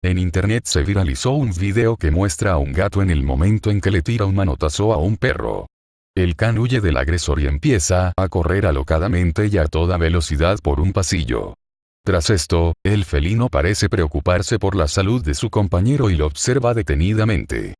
En internet se viralizó un video que muestra a un gato en el momento en que le tira un manotazo a un perro. El can huye del agresor y empieza a correr alocadamente y a toda velocidad por un pasillo. Tras esto, el felino parece preocuparse por la salud de su compañero y lo observa detenidamente.